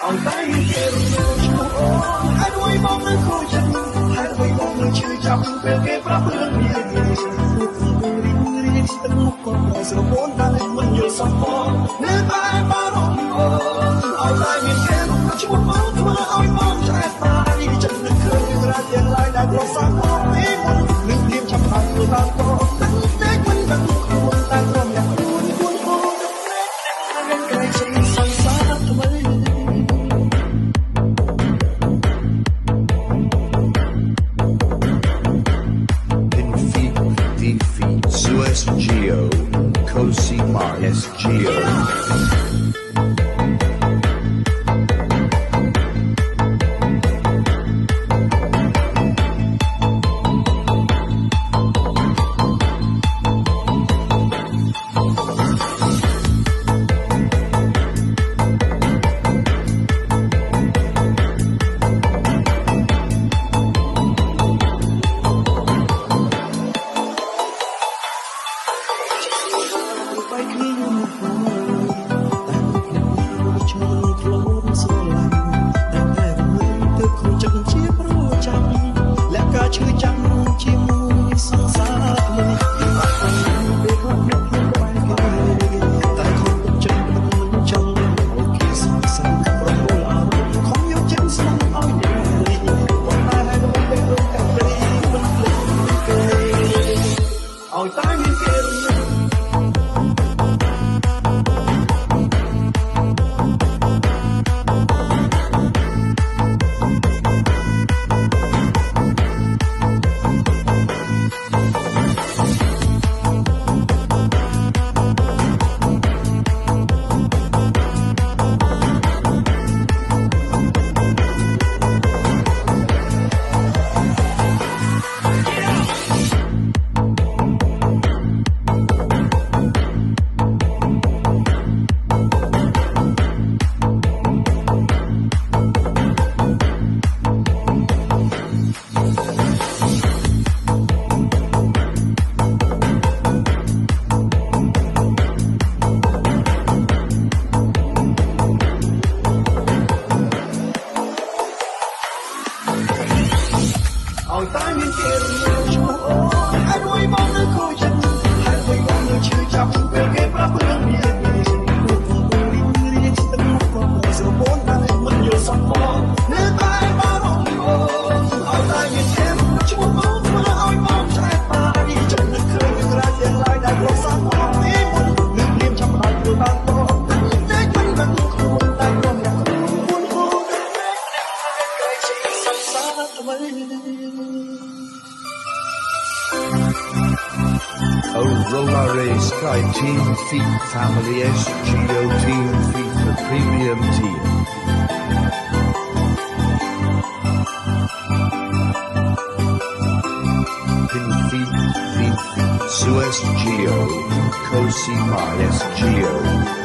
ឲ្យតែគេរំលងឈ្មោះអូនហើយអ្វីមកនៅខូចចិត្តហើយអ្វីមកនៅឈឺចាប់ពេលគេប្រាប់រឿងនេះរៀងស្ទឹងមុខក៏ប្រស្រពោនតែមិនយល់សំផងនៅតែបារម្ភអូនឲ្យតែមានគេរំលងឈ្មោះមកធ្វើឲ្យមកឆ្អែតបាយចិត្តនឹកឃើញរឿងរ៉ាវទាំងឡាយដែលប្រសាមកពីមុននឹងព្រៀមចាំបានធ្វើតាមក៏តែមិនដឹងខ្លួនតែព្រមយ៉ាងខ្លួនអូនតែក្រៃជាសង្សារថ្មី Suez Geo, Cosima SGO. Rolare Sky Team Feet Family SGO Team Feet the Premium Team. Pin Feet Suez Geo Cosima SGO.